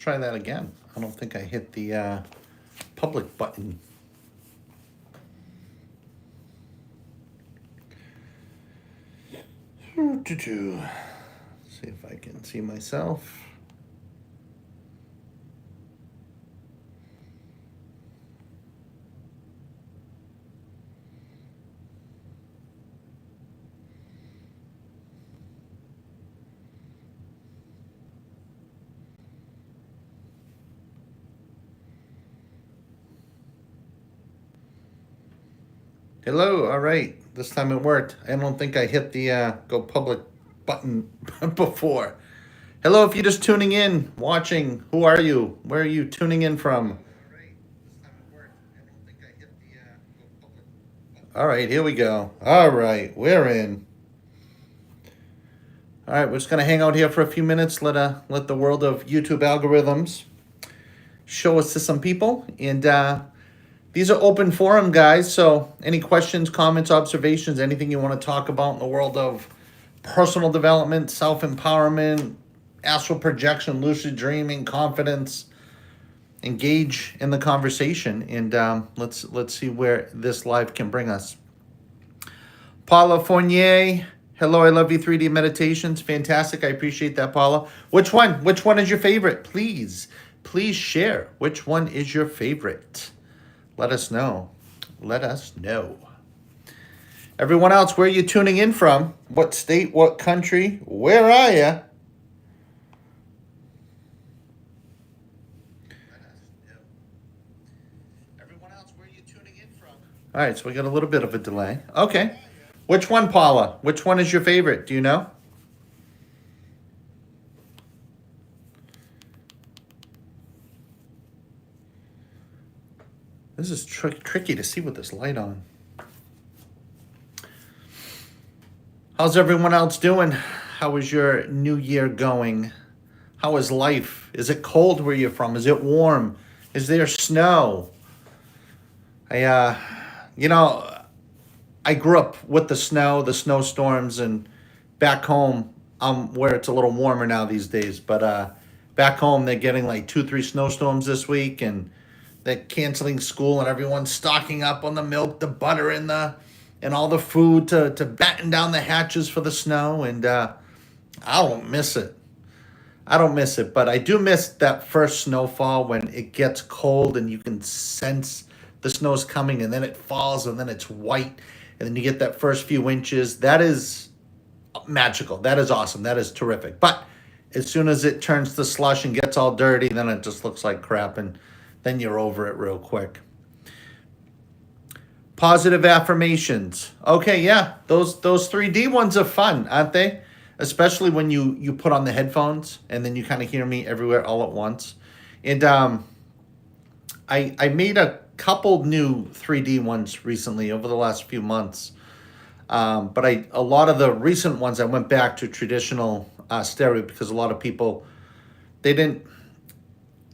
Try that again. I don't think I hit the public button. See if I can see myself. Hello, all right. This time it worked. I don't think I hit the go public button before. Hello, if you're just tuning in, watching, who are you? Where are you tuning in from? All right, here we go. All right, we're in. All right, we're just gonna hang out here for a few minutes. Let the world of YouTube algorithms show us to some people, and these are open forum, guys. So any questions, comments, observations, anything you want to talk about in the world of personal development, self-empowerment, astral projection, lucid dreaming, confidence, engage in the conversation, and let's see where this live can bring us. Paula Fournier, hello, I love you 3D meditations. Fantastic. I appreciate that, Paula. Which one is your favorite? Please share. Which one is your favorite? Let us know. Let us know. Everyone else, where are you tuning in from? What state, what country? Where are you? Everyone else, where are you tuning in from? All right, so we got a little bit of a delay. Okay. Which one, Paula? Which one is your favorite? Do you know? This is tricky to see with this light on. How's everyone else doing? How is your new year going? How is life? Is it cold where you're from? Is it warm? Is there snow? I grew up with the snow, the snowstorms, and back home, where it's a little warmer now these days. But back home, they're getting like 2-3 snowstorms this week, and they're canceling school, and everyone's stocking up on the milk, the butter, and all the food to batten down the hatches for the snow. And I don't miss it. But I do miss that first snowfall when it gets cold and you can sense the snow's coming, and then it falls, and then it's white, and then you get that first few inches. That is magical. That is awesome. That is terrific. But as soon as it turns to slush and gets all dirty, then it just looks like crap, and then you're over it real quick. Positive affirmations. Okay, yeah, those 3D ones are fun, aren't they? Especially when you put on the headphones and then you kind of hear me everywhere all at once. And I made a couple new 3D ones recently over the last few months. But a lot of the recent ones I went back to traditional stereo because a lot of people, they didn't,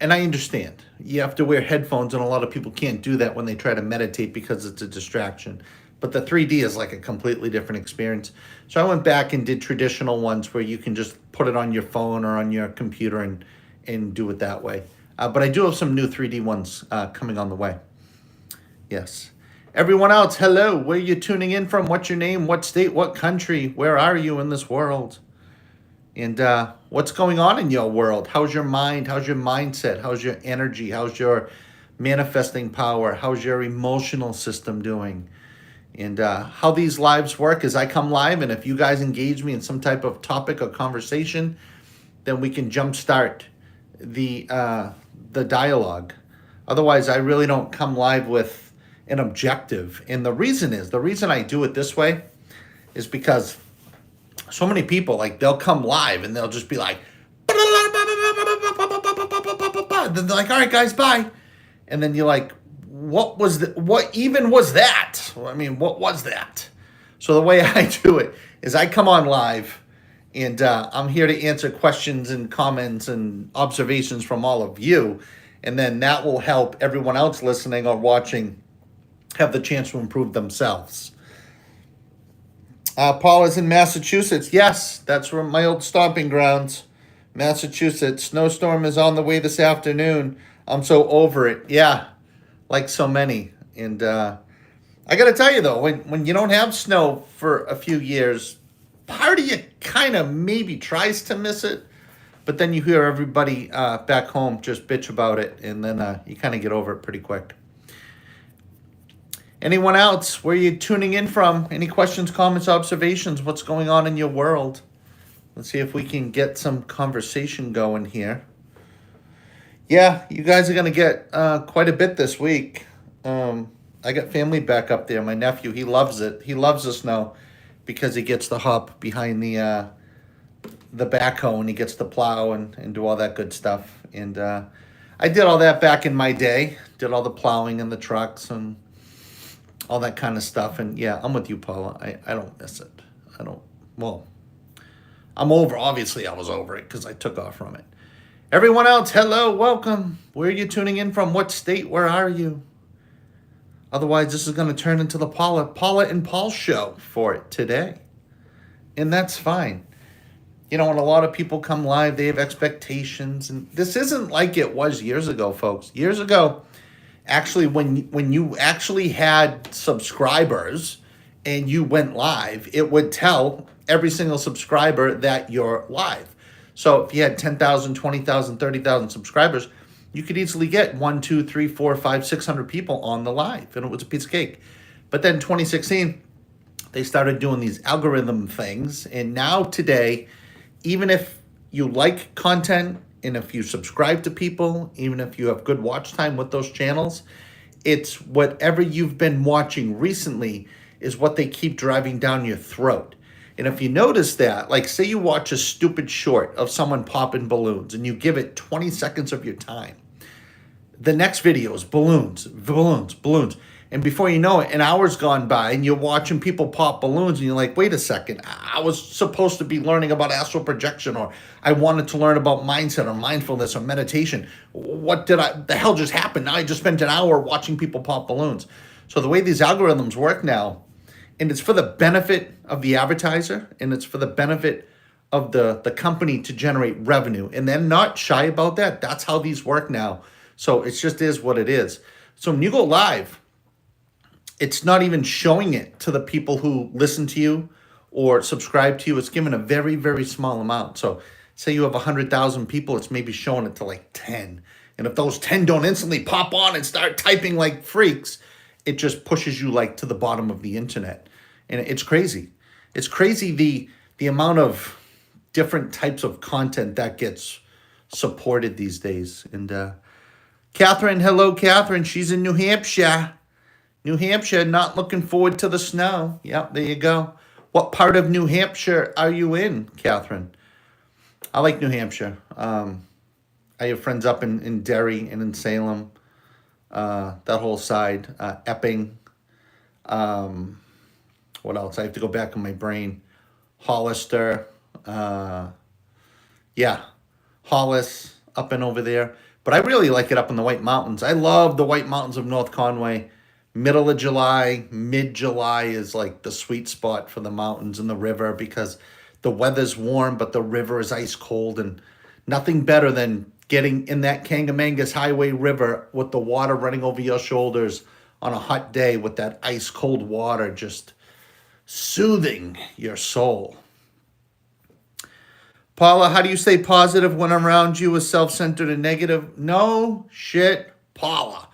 and I understand. You have to wear headphones, and a lot of people can't do that when they try to meditate because it's a distraction. But the 3D is like a completely different experience. So I went back and did traditional ones where you can just put it on your phone or on your computer and do it that way. But I do have some new 3D ones coming on the way. Yes. Everyone else, hello. Where are you tuning in from? What's your name? What state? What country? Where are you in this world? And what's going on in your world? How's your mind? How's your mindset? How's your energy? How's your manifesting power? How's your emotional system doing? And how these lives work is I come live, and if you guys engage me in some type of topic or conversation, then we can jumpstart the dialogue. Otherwise, I really don't come live with an objective. And the reason I do it this way is because so many people, like, they'll come live and they'll just be like, then they're like, all right, guys, bye. And then you're like, what even was that? I mean, what was that? So the way I do it is I come on live, and I'm here to answer questions and comments and observations from all of you. And then that will help everyone else listening or watching have the chance to improve themselves. Paul is in Massachusetts. Yes, that's where my old stomping grounds. Massachusetts, snowstorm is on the way this afternoon. I'm so over it. Yeah, like so many. And I got to tell you, though, when you don't have snow for a few years, part of you kind of maybe tries to miss it. But then you hear everybody back home just bitch about it. And then you kind of get over it pretty quick. Anyone else? Where are you tuning in from? Any questions, comments, observations? What's going on in your world? Let's see if we can get some conversation going here. Yeah, you guys are going to get quite a bit this week. I got family back up there. My nephew, he loves it. He loves the snow because he gets to hop behind the backhoe and he gets to plow and do all that good stuff. And I did all that back in my day. Did all the plowing in the trucks and all that kind of stuff. And yeah, I'm with you, Paula. I don't miss it. I'm over. Obviously, I was over it because I took off from it. Everyone else, hello, welcome. Where are you tuning in from? What state? Where are you? Otherwise, this is going to turn into the Paula and Paul show for it today. And that's fine. You know, when a lot of people come live, they have expectations. And this isn't like it was years ago, folks. Years ago, actually, when you actually had subscribers and you went live, it would tell every single subscriber that you're live. So if you had 10,000, 20,000, 30,000 subscribers, you could easily get 1, 2, 3, 4, 5, 600 people on the live, and it was a piece of cake. But then 2016, they started doing these algorithm things, and now today, even if you like content, and if you subscribe to people, even if you have good watch time with those channels, it's whatever you've been watching recently is what they keep driving down your throat. And if you notice that, like say you watch a stupid short of someone popping balloons and you give it 20 seconds of your time, the next video is balloons. And before you know it, an hour's gone by and you're watching people pop balloons and you're like, wait a second, I was supposed to be learning about astral projection, or I wanted to learn about mindset or mindfulness or meditation. The hell just happened? Now I just spent an hour watching people pop balloons. So the way these algorithms work now, and it's for the benefit of the advertiser, and it's for the benefit of the company to generate revenue. And they're not shy about that. That's how these work now. So it just is what it is. So when you go live, it's not even showing it to the people who listen to you or subscribe to you. It's given a very, very small amount. So say you have 100,000 people, it's maybe showing it to like 10. And if those 10 don't instantly pop on and start typing like freaks, it just pushes you like to the bottom of the internet. And it's crazy. It's crazy the amount of different types of content that gets supported these days. And Catherine, hello, Catherine. She's in New Hampshire. New Hampshire, not looking forward to the snow. Yep, there you go. What part of New Hampshire are you in, Catherine? I like New Hampshire. I have friends up in Derry and in Salem. That whole side, Epping, what else? I have to go back in my brain. Hollister, Hollis, up and over there. But I really like it up in the White Mountains. I love the White Mountains of North Conway. Middle of July, mid-July is like the sweet spot for the mountains and the river because the weather's warm, but the river is ice cold, and nothing better than getting in that Kangamangas Highway River with the water running over your shoulders on a hot day with that ice cold water just soothing your soul. Paula, how do you stay positive when around you is self-centered and negative? No shit, Paula.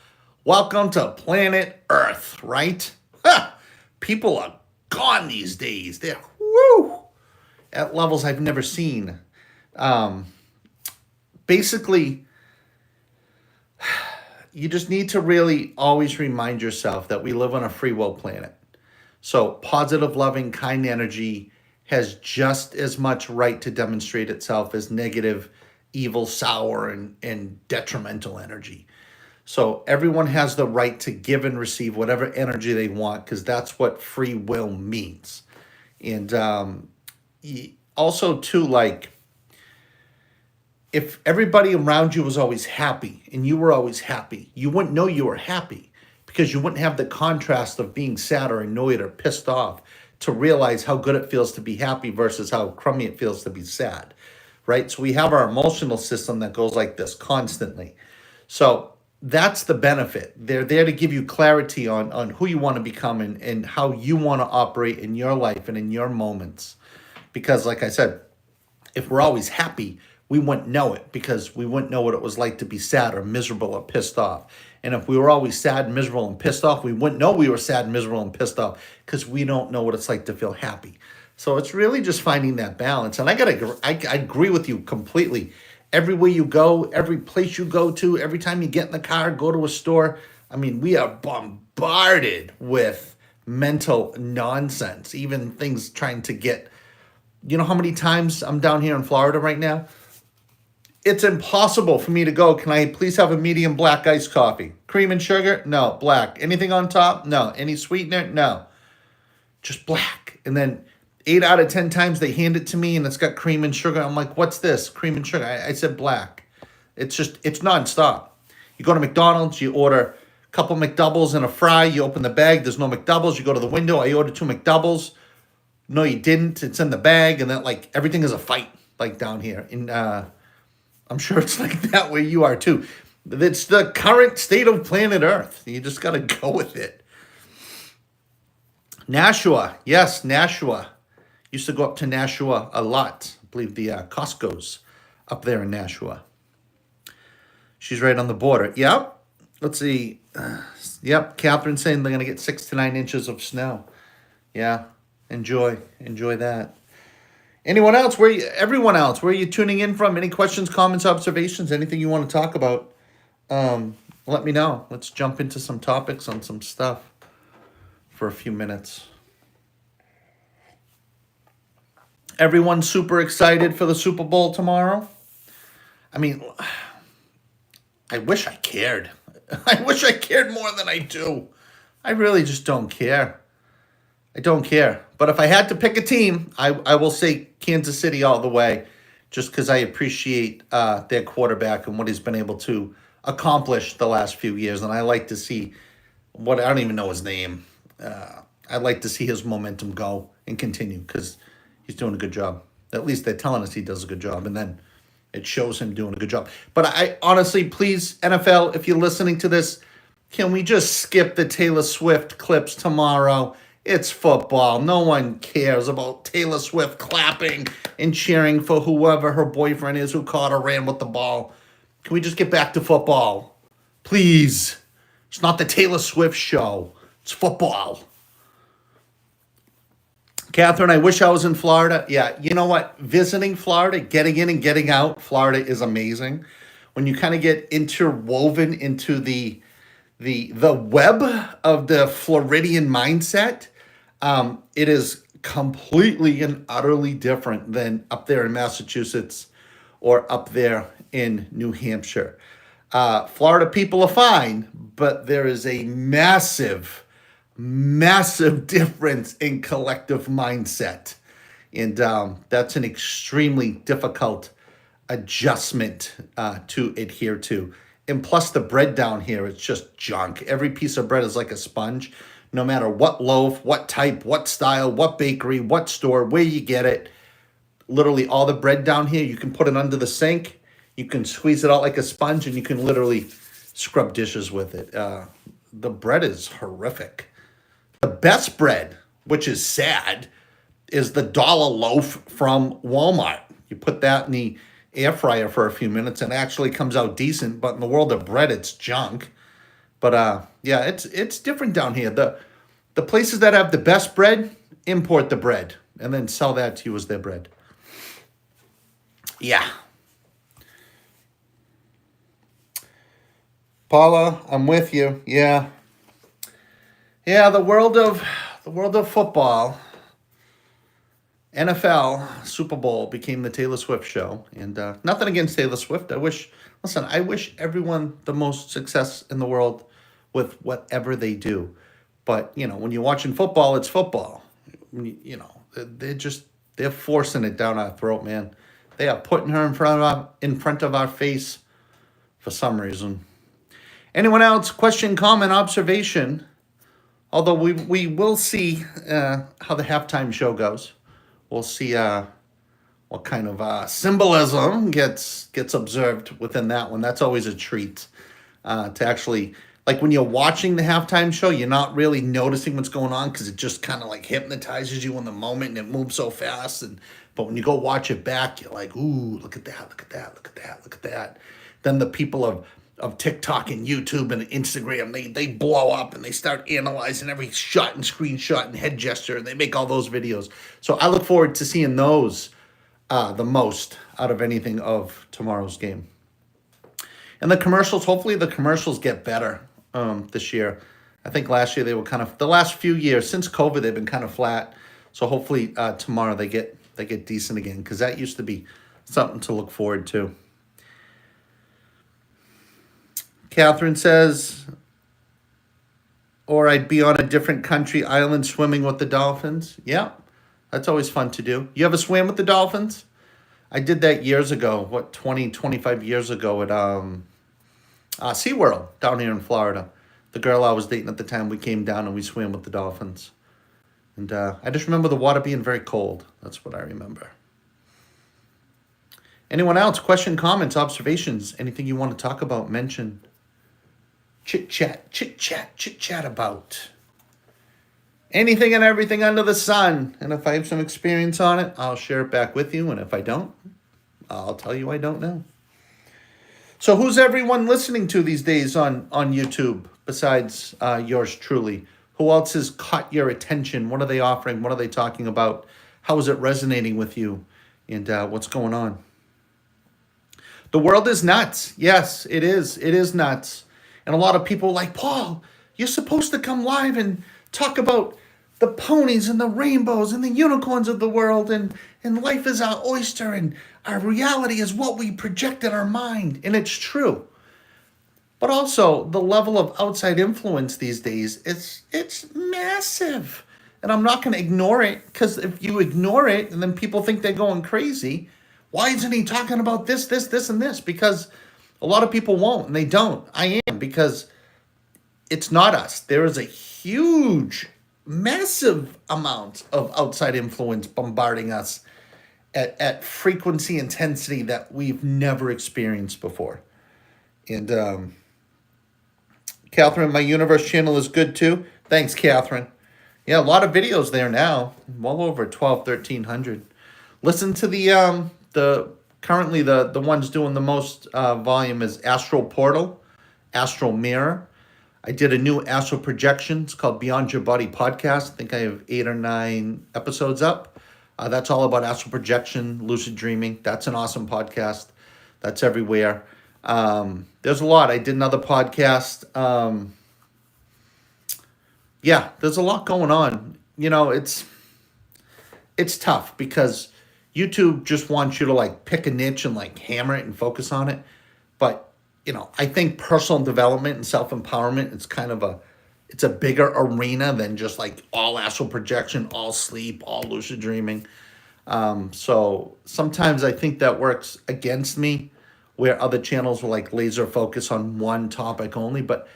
Welcome to planet Earth, right? People are gone these days. They're at levels I've never seen. Basically, you just need to really always remind yourself that we live on a free will planet. So positive, loving, kind energy has just as much right to demonstrate itself as negative, evil, sour, and detrimental energy. So everyone has the right to give and receive whatever energy they want, because that's what free will means. And also, too, like, if everybody around you was always happy and you were always happy, you wouldn't know you were happy because you wouldn't have the contrast of being sad or annoyed or pissed off to realize how good it feels to be happy versus how crummy it feels to be sad. right? So we have our emotional system that goes like this constantly. So that's the benefit. They're there to give you clarity on who you want to become and how you want to operate in your life and in your moments. Because like I said, if we're always happy, we wouldn't know it because we wouldn't know what it was like to be sad or miserable or pissed off. And if we were always sad, miserable, and pissed off, we wouldn't know we were sad, miserable, and pissed off because we don't know what it's like to feel happy. So it's really just finding that balance. And I agree with you completely. Everywhere you go, every place you go to, every time you get in the car, go to a store, I mean, we are bombarded with mental nonsense, even things trying to get, you know how many times I'm down here in Florida right now? It's impossible for me to go, can I please have a medium black iced coffee? Cream and sugar? No. Black. Anything on top? No. Any sweetener? No. Just black. And then 8 out of 10 times they hand it to me and it's got cream and sugar. I'm like, what's this? Cream and sugar. I said black. It's nonstop. You go to McDonald's, you order a couple McDoubles and a fry. You open the bag. There's no McDoubles. You go to the window. I ordered 2 McDoubles. No, you didn't. It's in the bag. And then like everything is a fight like down here. And I'm sure it's like that where you are too. It's the current state of planet Earth. You just got to go with it. Nashua. Yes, Nashua. Used to go up to Nashua a lot. I believe the Costco's up there in Nashua. She's right on the border. Yep. Let's see. Yep. Catherine saying they're going to get 6 to 9 inches of snow. Yeah. Enjoy that. Anyone else? Everyone else, where are you tuning in from? Any questions, comments, observations, anything you want to talk about? Let me know. Let's jump into some topics on some stuff for a few minutes. Everyone's super excited for the Super Bowl tomorrow. I mean, I wish I cared. I wish I cared more than I do. I really just don't care. I don't care. But if I had to pick a team, I will say Kansas City all the way, just because I appreciate their quarterback and what he's been able to accomplish the last few years. And I like to see I don't even know his name. I'd like to see his momentum go and continue because he's doing a good job. At least they're telling us he does a good job. And then it shows him doing a good job. But I honestly, please, NFL, if you're listening to this, can we just skip the Taylor Swift clips tomorrow? It's football. No one cares about Taylor Swift clapping and cheering for whoever her boyfriend is who caught or ran with the ball. Can we just get back to football? Please. It's not the Taylor Swift show. It's football. Catherine, I wish I was in Florida. Yeah, you know what? Visiting Florida, getting in and getting out, Florida is amazing. When you kind of get interwoven into the web of the Floridian mindset, it is completely and utterly different than up there in Massachusetts or up there in New Hampshire. Florida people are fine, but there is a massive difference in collective mindset. And that's an extremely difficult adjustment to adhere to. And plus the bread down here, it's just junk. Every piece of bread is like a sponge. No matter what loaf, what type, what style, what bakery, what store, where you get it. Literally all the bread down here, you can put it under the sink. You can squeeze it out like a sponge and you can literally scrub dishes with it. The bread is horrific. The best bread, which is sad, is the dollar loaf from Walmart. You put that in the air fryer for a few minutes and it actually comes out decent, but in the world of bread, it's junk. But yeah, it's different down here. The places that have the best bread, import the bread and then sell that to you as their bread. Yeah. Paula, I'm with you. Yeah. Yeah, the world of football, NFL, Super Bowl became the Taylor Swift show. And nothing against Taylor Swift. I wish everyone the most success in the world with whatever they do. But, you know, when you're watching football, it's football. You know, they're forcing it down our throat, man. They are putting her in front of our face for some reason. Anyone else? Question, comment, observation? Although we will see how the halftime show goes. We'll see what kind of symbolism gets observed within that one. That's always a treat to actually, like when you're watching the halftime show, you're not really noticing what's going on because it just kind of like hypnotizes you in the moment and it moves so fast. But when you go watch it back, you're like, ooh, look at that, look at that, look at that, look at that. Then the people of TikTok and YouTube and Instagram, they blow up and they start analyzing every shot and screenshot and head gesture, and they make all those videos. So I look forward to seeing those the most out of anything of tomorrow's game. And the commercials, hopefully the commercials get better this year. I think last year they were kind of, the last few years since COVID, they've been kind of flat. So hopefully tomorrow they get decent again, because that used to be something to look forward to. Catherine says, or I'd be on a different country island swimming with the dolphins. Yeah, that's always fun to do. You ever swam with the dolphins? I did that years ago, 25 years ago at SeaWorld down here in Florida. The girl I was dating at the time, we came down and we swam with the dolphins. And I just remember the water being very cold. That's what I remember. Anyone else? Question, comments, observations, anything you want to talk about, mention? Chit chat about anything and everything under the sun. And if I have some experience on it, I'll share it back with you. And if I don't, I'll tell you I don't know. So who's everyone listening to these days on YouTube besides yours truly? Who else has caught your attention? What are they offering? What are they talking about? How is it resonating with you? And what's going on? The world is nuts. Yes, it is. It is nuts. And a lot of people are like, Paul, you're supposed to come live and talk about the ponies and the rainbows and the unicorns of the world, and life is our oyster and our reality is what we project in our mind. And it's true. But also the level of outside influence these days, it's massive. And I'm not going to ignore it, because if you ignore it and then people think they're going crazy, why isn't he talking about this, and this? Because a lot of people won't, and they don't. I am, because it's not us. There is a huge, massive amount of outside influence bombarding us at frequency, intensity that we've never experienced before. And Catherine, my universe channel is good too. Thanks, Catherine. Yeah, a lot of videos there now. Well over 1,300. Listen to the currently the ones doing the most volume is Astral Portal, Astral Mirror. I did a new astral projection. It's called Beyond Your Body Podcast. I think I have 8 or 9 episodes up. That's all about astral projection, lucid dreaming. That's an awesome podcast. That's everywhere. There's a lot. I did another podcast. Yeah, there's a lot going on. You know, it's tough because YouTube just wants you to like pick a niche and like hammer it and focus on it. But, you know, I think personal development and self-empowerment, it's a bigger arena than just like all astral projection, all sleep, all lucid dreaming. So sometimes I think that works against me, where other channels will like laser focus on one topic only. But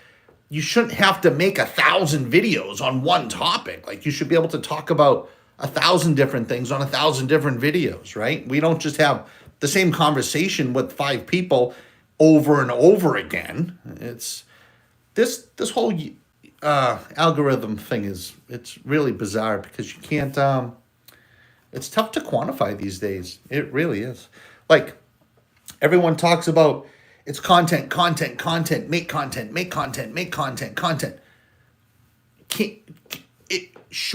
you shouldn't have to make 1,000 videos on one topic. Like, you should be able to talk about 1,000 different things on 1,000 different videos, right? We don't just have the same conversation with 5 people over and over again. It's this whole algorithm thing it's really bizarre, because you can't it's tough to quantify these days. It really is. Like, everyone talks about it's content, make content.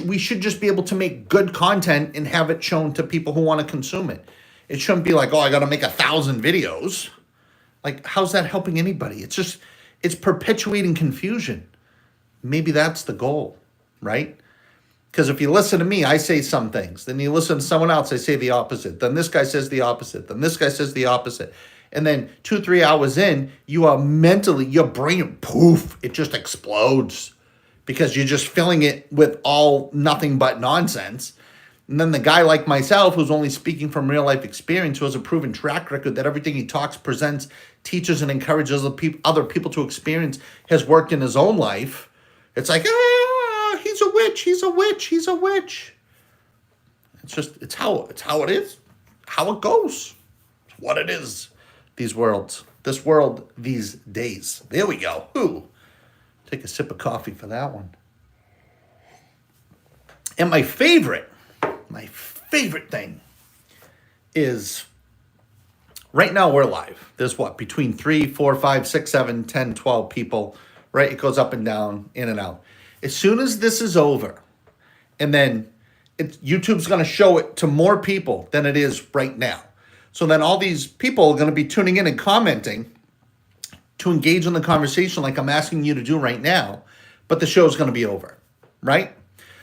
We should just be able to make good content and have it shown to people who want to consume it. It shouldn't be like, oh, I got to make 1,000 videos. Like, how's that helping anybody? It's perpetuating confusion. Maybe that's the goal, right? Because if you listen to me, I say some things. Then you listen to someone else, I say the opposite. Then this guy says the opposite. Then this guy says the opposite. And then 2-3 hours in, you are mentally, your brain, poof, it just explodes. Because you're just filling it with all nothing but nonsense. And then the guy like myself, who's only speaking from real life experience, who has a proven track record that everything he talks, presents, teaches, and encourages other people to experience, has worked in his own life. It's like, he's a witch. It's how it is. how it goes. It's what it is. This world these days. There we go. Ooh. Take a sip of coffee for that one. And my favorite thing is right now we're live. There's what, between 3, 4, 5, 6, 7, 10, 12 people, right? It goes up and down, in and out. As soon as this is over, and then YouTube's going to show it to more people than it is right now. So then all these people are going to be tuning in and commenting to engage in the conversation like I'm asking you to do right now, but the show's going to be over, right?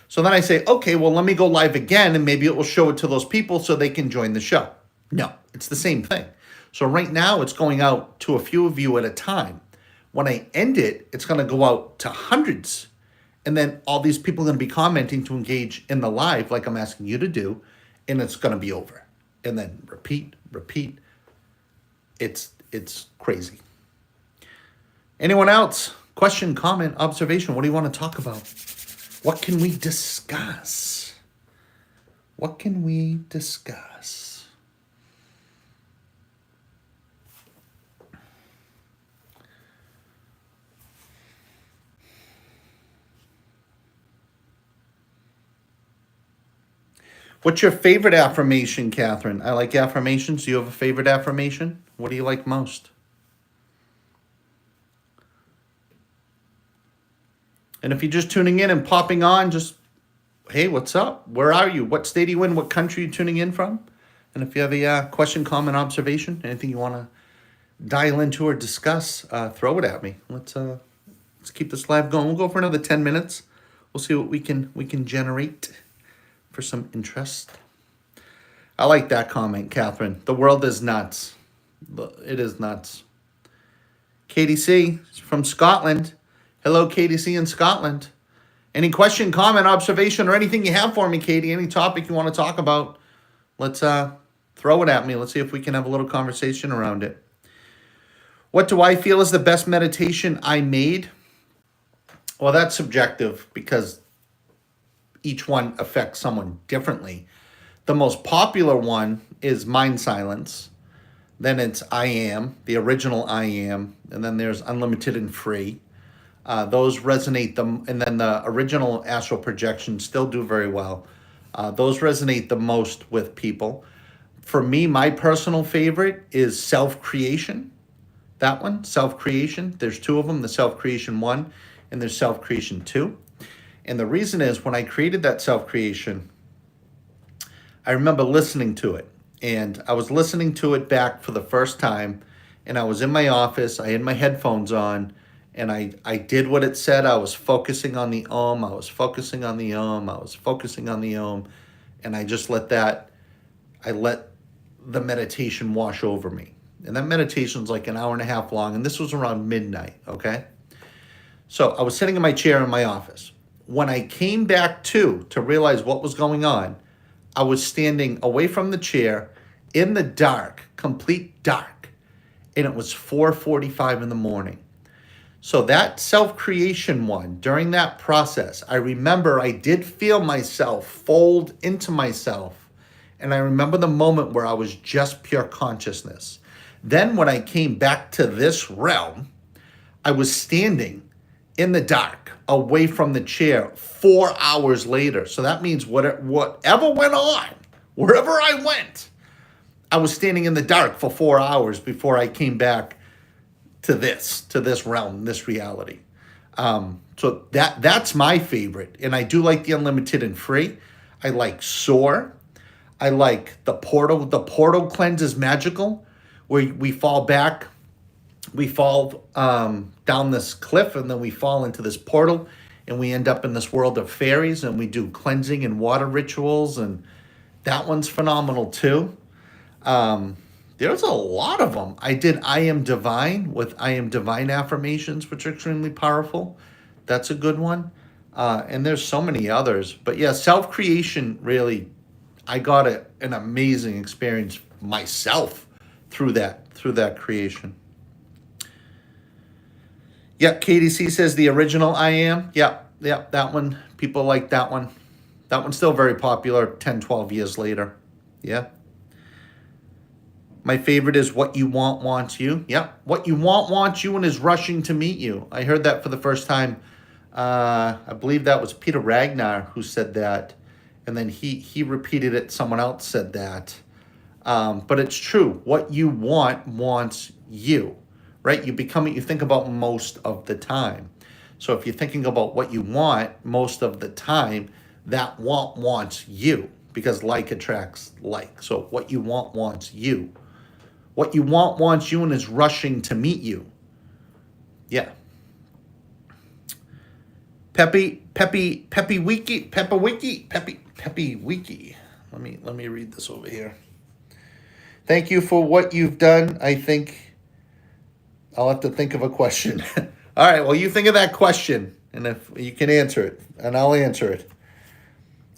So then I say, okay, well, let me go live again, and maybe it will show it to those people so they can join the show. No, it's the same thing. So right now it's going out to a few of you at a time. When I end it, it's going to go out to hundreds. And then all these people are going to be commenting to engage in the live like I'm asking you to do, and it's going to be over. And then repeat. It's crazy. Anyone else? Question, comment, observation? What do you want to talk about? What can we discuss? What can we discuss? What's your favorite affirmation, Catherine? I like affirmations. Do you have a favorite affirmation? What do you like most? And if you're just tuning in and popping on, just, hey, what's up? Where are you? What state are you in? What country are you tuning in from? And if you have a question, comment, observation, anything you want to dial into or discuss, throw it at me. Let's keep this live going. We'll go for another 10 minutes. We'll see what we can generate for some interest. I like that comment, Catherine. The world is nuts. It is nuts. Katie C. from Scotland. Hello, Katie C. in Scotland. Any question, comment, observation, or anything you have for me, Katie? Any topic you want to talk about? Let's throw it at me. Let's see if we can have a little conversation around it. What do I feel is the best meditation I made? Well, that's subjective because each one affects someone differently. The most popular one is mind silence. Then it's I am, the original I am. And then there's unlimited and free. Those resonate and then the original astral projections still do very well. Those resonate the most with people. For me, my personal favorite is self-creation. That one, self-creation. There's two of them, the self-creation 1 and there's self-creation 2. And the reason is when I created that self-creation, I remember listening to it. And I was listening to it back for the first time. And I was in my office. I had my headphones on. And I did what it said. I was focusing on the Om. I was focusing on the Om. I was focusing on the Om. And I just let the meditation wash over me. And that meditation's like an hour and a half long. And this was around midnight, okay? So I was sitting in my chair in my office. When I came back to realize what was going on, I was standing away from the chair in the dark, complete dark. And it was 4:45 in the morning. So that self-creation one, during that process, I remember I did feel myself fold into myself. And I remember the moment where I was just pure consciousness. Then when I came back to this realm, I was standing in the dark, away from the chair, 4 hours later. So that means whatever went on, wherever I went, I was standing in the dark for 4 hours before I came back to this realm, this reality. So that's my favorite. And I do like the unlimited and free. I like soar. I like the portal. The portal cleanse is magical, where we fall back. We fall down this cliff, and then we fall into this portal, and we end up in this world of fairies, and we do cleansing and water rituals, and that one's phenomenal too. There's a lot of them. I did I Am Divine with I Am Divine affirmations, which are extremely powerful. That's a good one. And there's so many others. But yeah, self-creation, really, I got an amazing experience myself through that creation. Yep, Katie C says the original I Am. Yep, that one. People like that one. That one's still very popular 10, 12 years later. Yeah. My favorite is what you want wants you. Yep. What you want wants you and is rushing to meet you. I heard that for the first time. I believe that was Peter Ragnar who said that. And then he repeated it. Someone else said that. But it's true. What you want wants you, right? You become what you think about most of the time. So if you're thinking about what you want most of the time, that want wants you, because like attracts like. So what you want wants you. What you want wants you and is rushing to meet you. Yeah. Peppy Wiki. Let me read this over here. Thank you for what you've done. I think I'll have to think of a question. All right, well, you think of that question, and if you can answer it, and I'll answer it.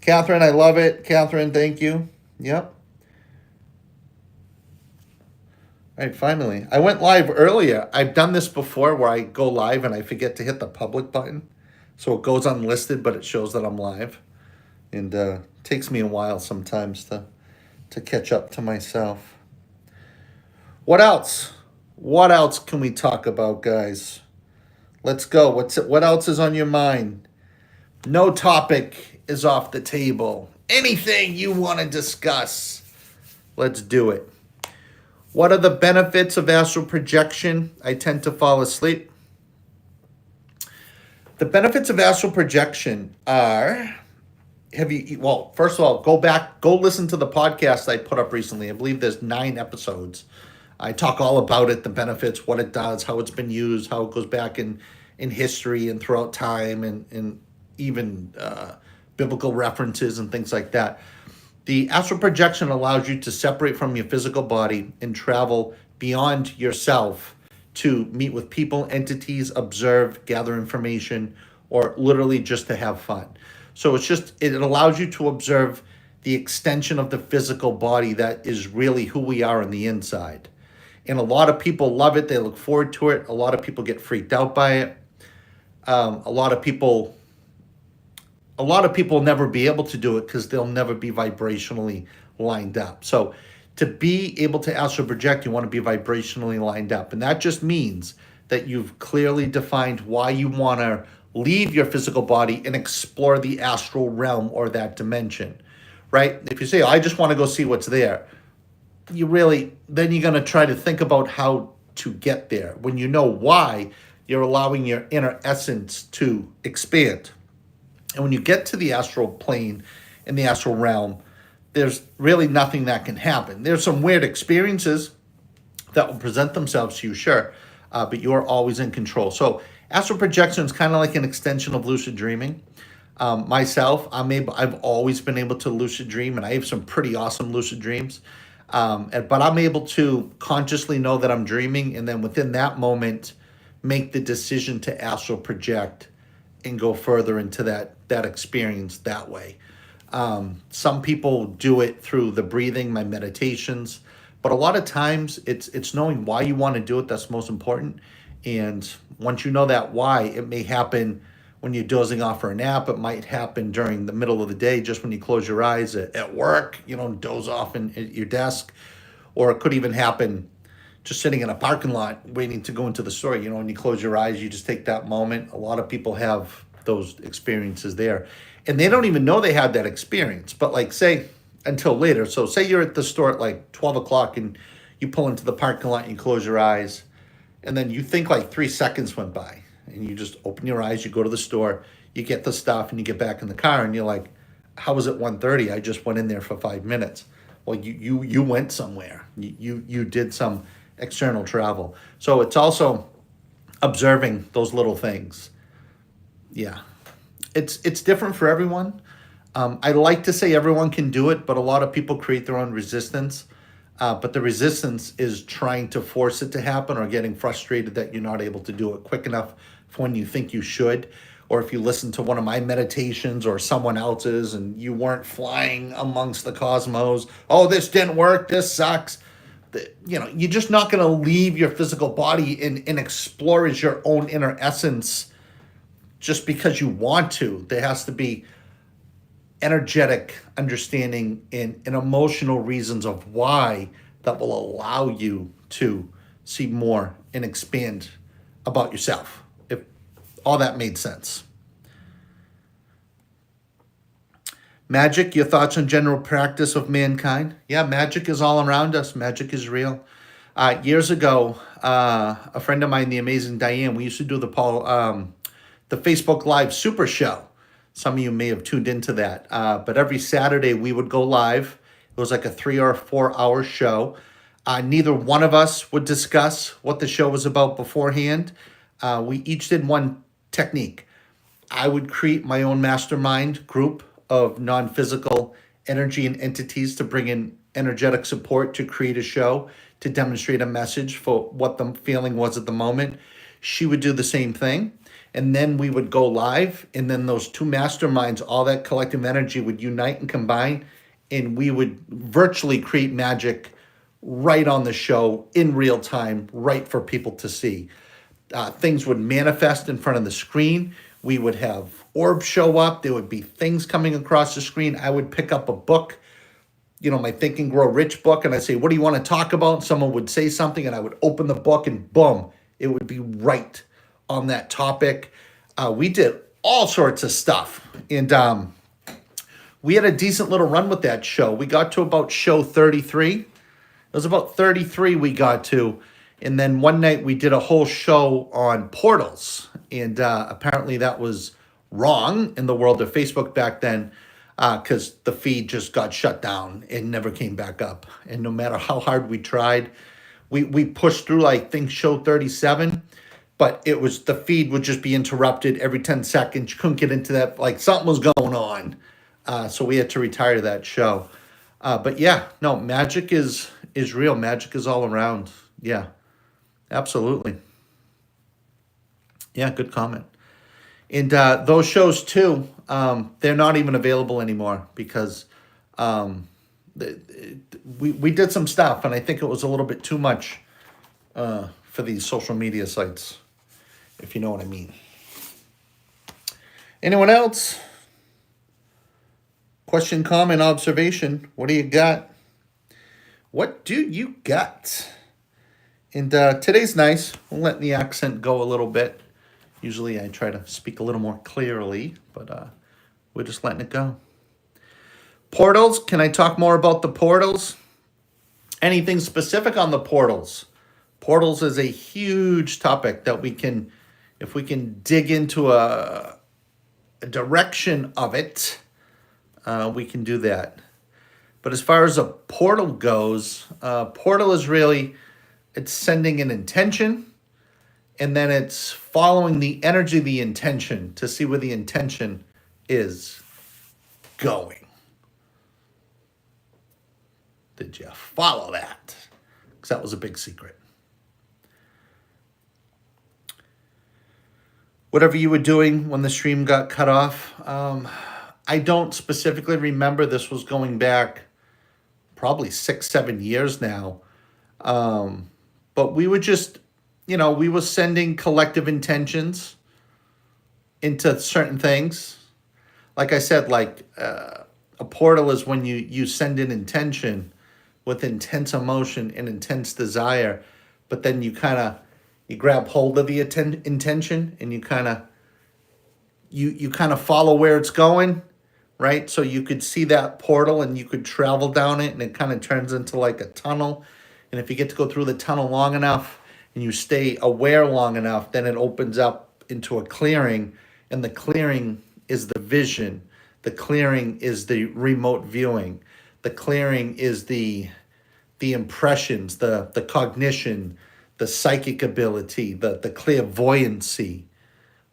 Catherine, I love it. Catherine, thank you. Yep. All right, finally. I went live earlier. I've done this before where I go live and I forget to hit the public button. So it goes unlisted, but it shows that I'm live. And it takes me a while sometimes to catch up to myself. What else? What else can we talk about, guys? Let's go. What else is on your mind? No topic is off the table. Anything you want to discuss, let's do it. What are the benefits of astral projection? I tend to fall asleep. The benefits of astral projection are, first of all, go listen to the podcast I put up recently. I believe there's 9 episodes. I talk all about it, the benefits, what it does, how it's been used, how it goes back in history and throughout time, and even biblical references and things like that. The astral projection allows you to separate from your physical body and travel beyond yourself to meet with people, entities, observe, gather information, or literally just to have fun. So it allows you to observe the extension of the physical body that is really who we are on the inside. And a lot of people love it. They look forward to it. A lot of people get freaked out by it. A lot of people will never be able to do it because they'll never be vibrationally lined up. So to be able to astral project, you want to be vibrationally lined up. And that just means that you've clearly defined why you want to leave your physical body and explore the astral realm or that dimension, right? If you say, I just want to go see what's there, then you're going to try to think about how to get there. When you know why, you're allowing your inner essence to expand. And when you get to the astral plane in the astral realm, there's really nothing that can happen. There's some weird experiences that will present themselves to you, sure, but you're always in control. So astral projection is kind of like an extension of lucid dreaming. Myself, I've always been able to lucid dream, and I have some pretty awesome lucid dreams. But I'm able to consciously know that I'm dreaming, and then within that moment, make the decision to astral project and go further into that experience that way. Some people do it through the breathing, my meditations, but a lot of times it's knowing why you want to do it that's most important. And once you know that why, it may happen when you're dozing off for a nap. It might happen during the middle of the day, just when you close your eyes at work, doze off at your desk. Or it could even happen just sitting in a parking lot waiting to go into the store. When you close your eyes, you just take that moment. A lot of people have those experiences there. And they don't even know they had that experience. But say, until later. So say you're at the store at 12 o'clock and you pull into the parking lot and you close your eyes. And then you think 3 seconds went by. And you just open your eyes, you go to the store, you get the stuff, and you get back in the car. And you're like, how was it 1:30? I just went in there for 5 minutes. Well, you went somewhere. You did some external travel. So it's also observing those little things. Yeah. It's different for everyone. I like to say everyone can do it, but a lot of people create their own resistance. But the resistance is trying to force it to happen or getting frustrated that you're not able to do it quick enough for when you think you should. Or if you listen to one of my meditations or someone else's and you weren't flying amongst the cosmos, oh, this didn't work, this sucks. You're just not going to leave your physical body and explore as your own inner essence just because you want to. There has to be energetic understanding and emotional reasons of why that will allow you to see more and expand about yourself, if all that made sense. Magic, your thoughts on general practice of mankind? Yeah, magic is all around us. Magic is real. Years ago, a friend of mine, the amazing Diane, we used to do the Facebook Live Super Show. Some of you may have tuned into that. But every Saturday we would go live. It was like a 3 or 4 hour show. Neither one of us would discuss what the show was about beforehand. We each did one technique. I would create my own mastermind group of non-physical energy and entities to bring in energetic support to create a show, to demonstrate a message for what the feeling was at the moment. She would do the same thing. And then we would go live, and then those two masterminds, all that collective energy would unite and combine, and we would virtually create magic right on the show in real time, right for people to see. Things would manifest in front of the screen. We would have orbs show up. There would be things coming across the screen. I would pick up a book, my Think and Grow Rich book, and I'd say, what do you want to talk about? And someone would say something, and I would open the book, and boom, it would be right on that topic. We did all sorts of stuff, and we had a decent little run with that show. We got to about show 33. It was about 33 we got to. And then one night we did a whole show on portals. And apparently that was wrong in the world of Facebook back then, because the feed just got shut down and never came back up. And no matter how hard we tried, we pushed through, I think, show 37. But it was, the feed would just be interrupted every 10 seconds. You couldn't get into that, like something was going on. So we had to retire that show. But yeah, no, magic is real. Magic is all around. Yeah, absolutely. Yeah, good comment. And those shows too, they're not even available anymore because we did some stuff, and I think it was a little bit too much for these social media sites, if you know what I mean. Anyone else? Question, comment, observation. What do you got? What do you got? And today's nice. We'll let the accent go a little bit. Usually I try to speak a little more clearly, but we're just letting it go. Portals. Can I talk more about the portals? Anything specific on the portals? Portals is a huge topic that we can, if we can dig into a direction of it, we can do that. But as far as a portal goes, portal is really, it's sending an intention, and then it's following the energy of the intention to see where the intention is going. Did you follow that? Because that was a big secret. Whatever you were doing when the stream got cut off, I don't specifically remember. This was going back probably 6-7 years now. But we were just, we were sending collective intentions into certain things. Like I said, a portal is when you send an intention with intense emotion and intense desire, but then you grab hold of the intention, and you kind of follow where it's going, right? So you could see that portal and you could travel down it, and it kind of turns into like a tunnel. And if you get to go through the tunnel long enough and you stay aware long enough, then it opens up into a clearing, and the clearing is the vision. The clearing is the remote viewing. The clearing is the impressions, the cognition, the psychic ability, the clairvoyancy.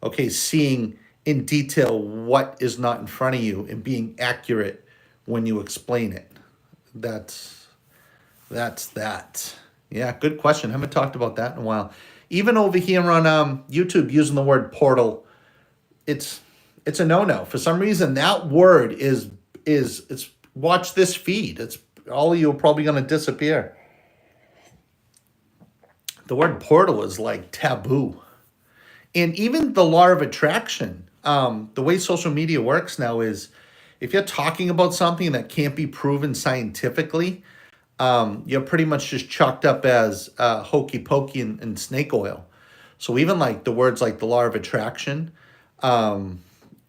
Okay, seeing in detail what is not in front of you and being accurate when you explain it. That's that. Yeah, good question. Haven't talked about that in a while. Even over here on YouTube, using the word portal, it's a no-no. For some reason, that word is it's watch this feed. It's all of you are probably going to disappear. The word portal is like taboo. And even the law of attraction, the way social media works now is if you're talking about something that can't be proven scientifically, you're pretty much just chalked up as hokey pokey and snake oil. So even like the words like the law of attraction, a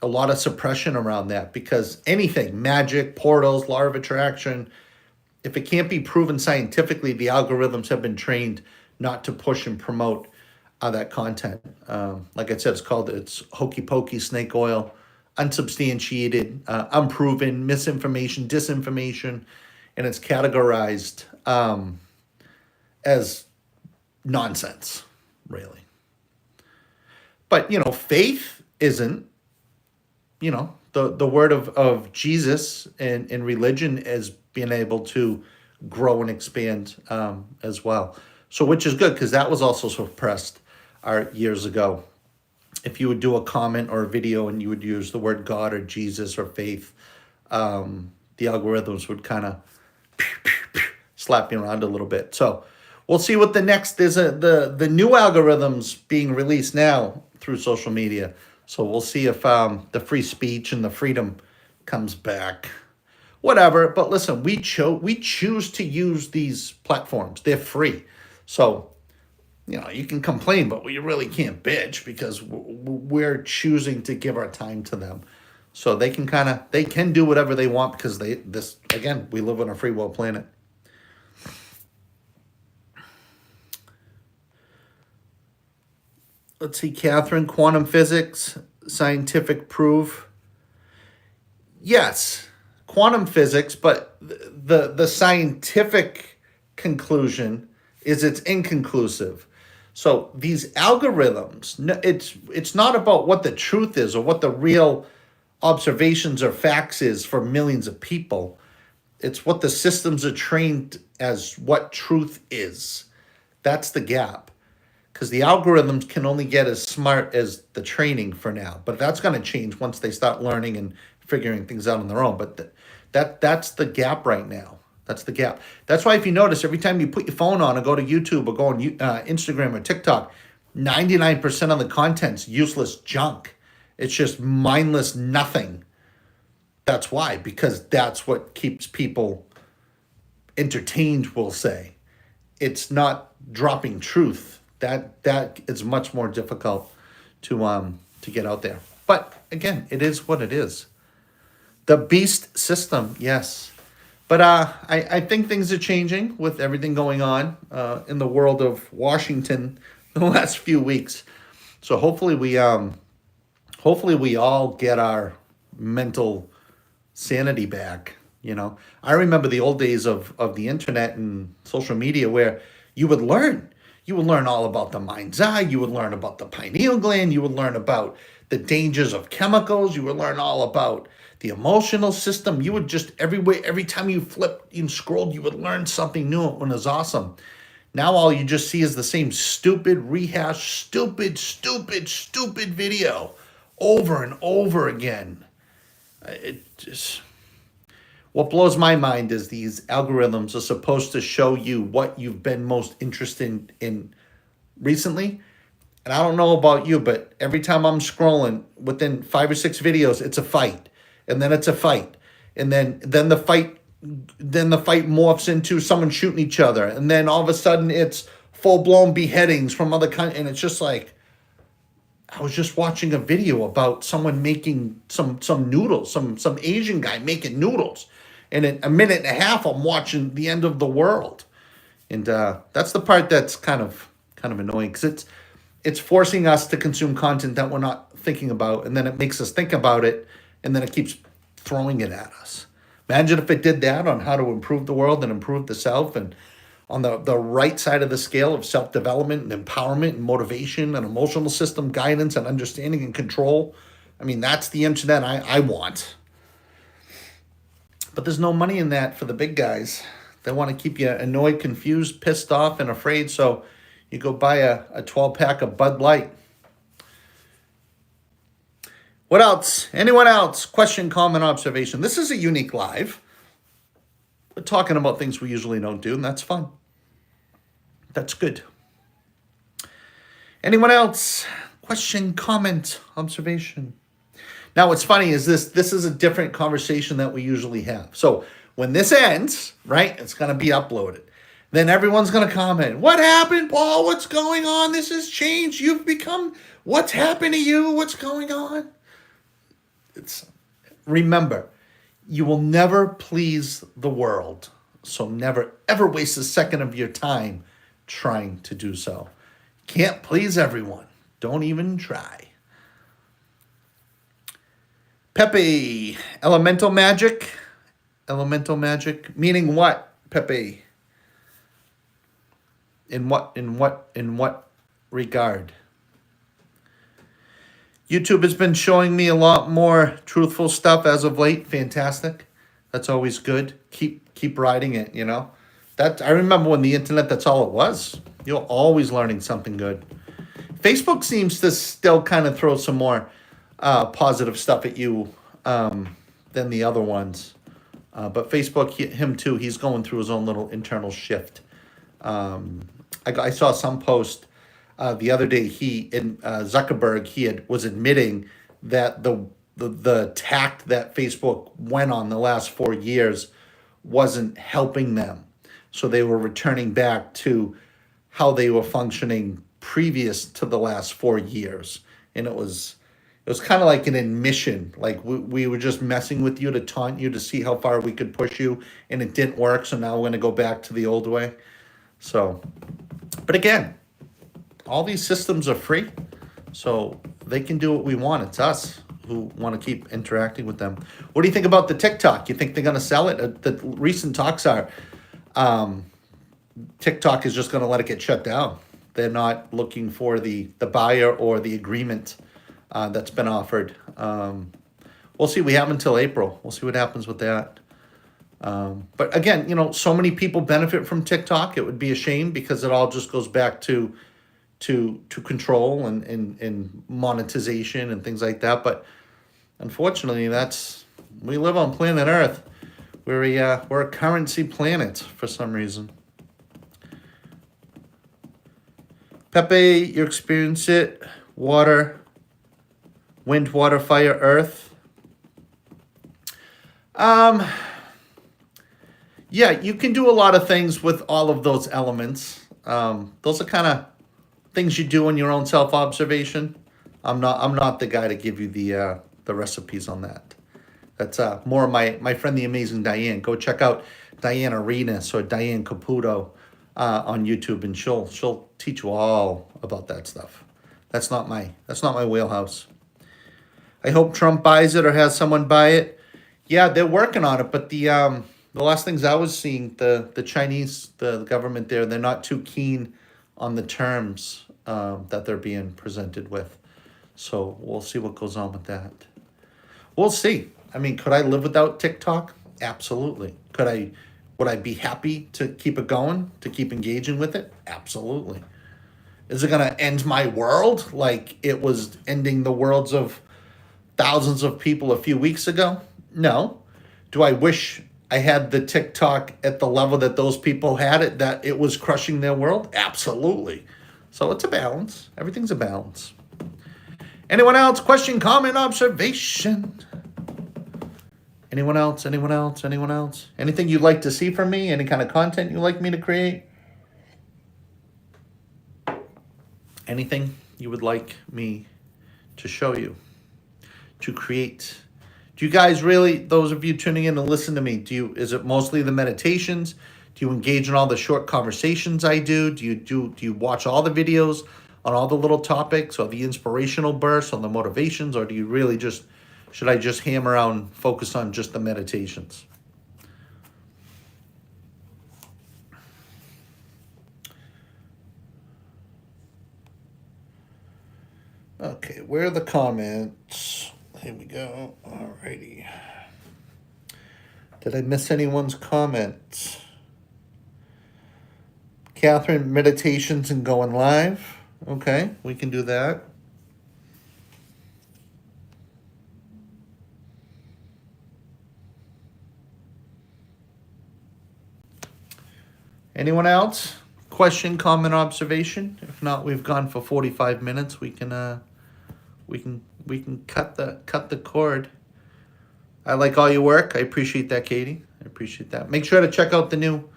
lot of suppression around that, because anything, magic, portals, law of attraction, if it can't be proven scientifically, the algorithms have been trained not to push and promote that content. Like I said, it's hokey pokey, snake oil, unsubstantiated, unproven, misinformation, disinformation, and it's categorized as nonsense, really. But, faith isn't, the word of Jesus and religion is being able to grow and expand as well. So, which is good, because that was also suppressed years ago. If you would do a comment or a video and you would use the word God or Jesus or faith, the algorithms would kind of slap you around a little bit. So we'll see what the next the new algorithms being released now through social media. So we'll see if the free speech and the freedom comes back. Whatever. But listen, we choose to use these platforms. They're free. So, you can complain, but we really can't bitch, because we're choosing to give our time to them. So they can do whatever they want, because we live on a free will planet. Let's see, Catherine, quantum physics, scientific proof. Yes, quantum physics, but the scientific conclusion is it's inconclusive. So these algorithms, it's not about what the truth is or what the real observations or facts is for millions of people. It's what the systems are trained as what truth is. That's the gap. Because the algorithms can only get as smart as the training for now. But that's going to change once they start learning and figuring things out on their own. But that's the gap right now. That's the gap. That's why if you notice, every time you put your phone on and go to YouTube or go on Instagram or TikTok, 99% of the content's useless junk. It's just mindless nothing. That's why, because that's what keeps people entertained, we'll say. It's not dropping truth. That is much more difficult to get out there. But again, it is what it is. The beast system, yes. But I think things are changing with everything going on in the world of Washington in the last few weeks. So hopefully we all get our mental sanity back. I remember the old days of the internet and social media, where you would learn all about the mind's eye. You would learn about the pineal gland. You would learn about the dangers of chemicals. You would learn all about the emotional system. You would just every time you flipped and scrolled, you would learn something new, and it was awesome. Now all you just see is the same stupid video over and over again. What blows my mind is these algorithms are supposed to show you what you've been most interested in recently. And I don't know about you, but every time I'm scrolling, within 5 or 6 videos, it's a fight. And then it's a fight. And then the fight morphs into someone shooting each other. And then all of a sudden it's full-blown beheadings from other countries. And it's just like, I was just watching a video about someone making some noodles, some Asian guy making noodles. And in a minute and a half, I'm watching the end of the world. And that's the part that's kind of annoying, because it's forcing us to consume content that we're not thinking about, and then it makes us think about it, and then it keeps throwing it at us. Imagine if it did that on how to improve the world and improve the self, and on the right side of the scale of self-development and empowerment and motivation and emotional system guidance and understanding and control. I mean, that's the internet I want. But there's no money in that for the big guys. They want to keep you annoyed, confused, pissed off, and afraid. So you go buy a 12-pack of Bud Light. What else? Anyone else? Question, comment, observation. This is a unique live. We're talking about things we usually don't do, and that's fun. That's good. Anyone else? Question, comment, observation. Now, what's funny is this is a different conversation that we usually have. So when this ends, right, it's going to be uploaded. Then everyone's going to comment, what happened, Paul? What's going on? This has changed. You've become, what's happened to you? What's going on? Remember, you will never please the world. So never, ever waste a second of your time trying to do so. Can't please everyone. Don't even try. Pepe, elemental magic. Elemental magic, meaning what, Pepe? In what regard? YouTube has been showing me a lot more truthful stuff as of late. Fantastic. That's always good. Keep riding it, you know. That I remember when the internet, that's all it was. You're always learning something good. Facebook seems to still kind of throw some more positive stuff at you than the other ones. But Facebook, him too, he's going through his own little internal shift. I saw some post the other day. Zuckerberg was admitting that the tact that Facebook went on the last 4 years wasn't helping them, so they were returning back to how they were functioning previous to the last 4 years, and it was kind of like an admission, like we were just messing with you to taunt you to see how far we could push you, and it didn't work, so now we're going to go back to the old way. So, but again, all these systems are free, so they can do what we want. It's us who want to keep interacting with them. What do you think about the TikTok? You think they're going to sell it? The recent talks are TikTok is just going to let it get shut down. They're not looking for the buyer or the agreement that's been offered. We'll see. We have until April. We'll see what happens with that. But again, you know, so many people benefit from TikTok. It would be a shame because it all just goes back to control and monetization and things like that. But unfortunately, we live on planet Earth. We're a currency planet for some reason. Pepe, you experience it. Water, wind, water, fire, earth. Yeah, you can do a lot of things with all of those elements. Those are kind of things you do in your own self-observation. I'm not the guy to give you the recipes on that. That's more my friend, the amazing Diane. Go check out Diane Arenas or Diane Caputo on YouTube, and she'll teach you all about that stuff. That's not my wheelhouse. I hope Trump buys it or has someone buy it. Yeah, they're working on it, but the last things I was seeing, the Chinese, the government there, they're not too keen on the terms that they're being presented with. So we'll see what goes on with that. We'll see. I mean, could I live without TikTok? Absolutely. Would I be happy to keep it going, to keep engaging with it? Absolutely. Is it going to end my world like it was ending the worlds of thousands of people a few weeks ago? No. Do I wish I had the TikTok at the level that those people had it, that it was crushing their world? Absolutely. So it's a balance. Everything's a balance. Anyone else? Question, comment, observation? Anyone else? Anyone else? Anyone else? Anything you'd like to see from me? Any kind of content you'd like me to create? Anything you would like me to show you, to create? Do you guys really, those of you tuning in to listen to me, is it mostly the meditations? Do you engage in all the short conversations I do? Do you watch all the videos on all the little topics, or the inspirational bursts, on the motivations, or do you really just, should I just hammer around, focus on just the meditations? Okay, where are the comments? Here we go. Alrighty. Did I miss anyone's comments? Catherine, meditations and going live. Okay, we can do that. Anyone else? Question, comment, observation? If not, we've gone for 45 minutes. We can cut the cord. I like all your work. I appreciate that, Katie. I appreciate that. Make sure to check out the new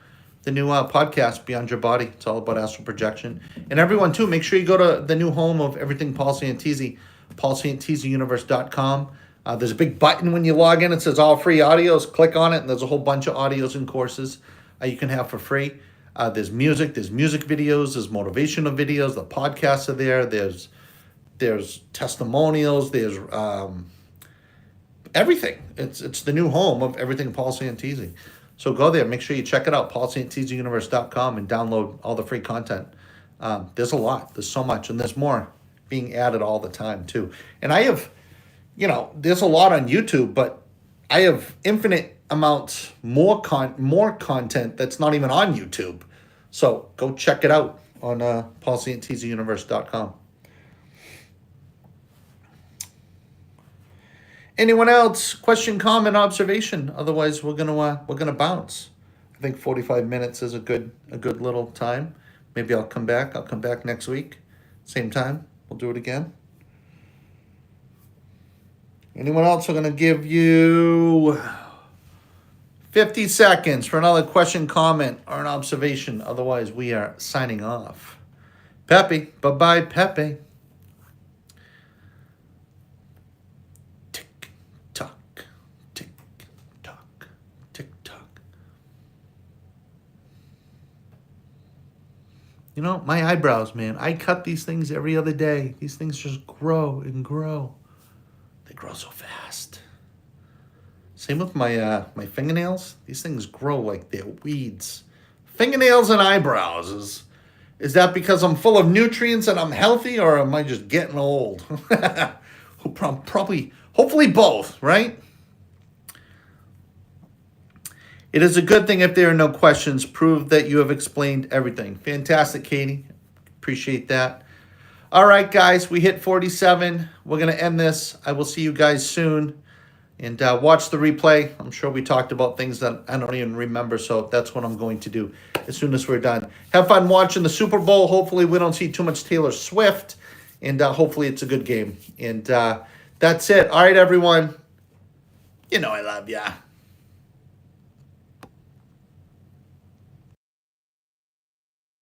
podcast, Beyond Your Body. It's all about astral projection. And everyone, too, make sure you go to the new home of everything Paul Santisi, paulsantisiuniverse.com. There's a big button when you log in. It says all free audios. Click on it, and there's a whole bunch of audios and courses you can have for free. There's music videos, there's motivational videos. The podcasts are there. There's testimonials. There's everything. It's the new home of everything Paul Santisi. So go there. Make sure you check it out, paulsantisiuniverse.com, and download all the free content. There's a lot. There's so much, and there's more being added all the time, too. And I have, there's a lot on YouTube, but I have infinite amounts more content that's not even on YouTube. So go check it out on paulsantisiuniverse.com. Anyone else? Question, comment, observation? Otherwise, we're gonna bounce. I think 45 minutes is a good little time. Maybe I'll come back. I'll come back next week, same time. We'll do it again. Anyone else? We're gonna give you 50 seconds for another question, comment, or an observation. Otherwise, we are signing off. Pepe, bye-bye, Pepe. My eyebrows, man, I cut these things every other day. These things just grow and grow. They grow so fast. Same with my fingernails. These things grow like they're weeds. Fingernails and eyebrows. Is that because I'm full of nutrients and I'm healthy, or am I just getting old? Probably, hopefully both, right? It is a good thing if there are no questions. Prove that you have explained everything. Fantastic, Katie. Appreciate that. All right, guys, we hit 47. We're going to end this. I will see you guys soon. And watch the replay. I'm sure we talked about things that I don't even remember, so that's what I'm going to do as soon as we're done. Have fun watching the Super Bowl. Hopefully we don't see too much Taylor Swift, and hopefully it's a good game. And that's it. All right, everyone. I love ya.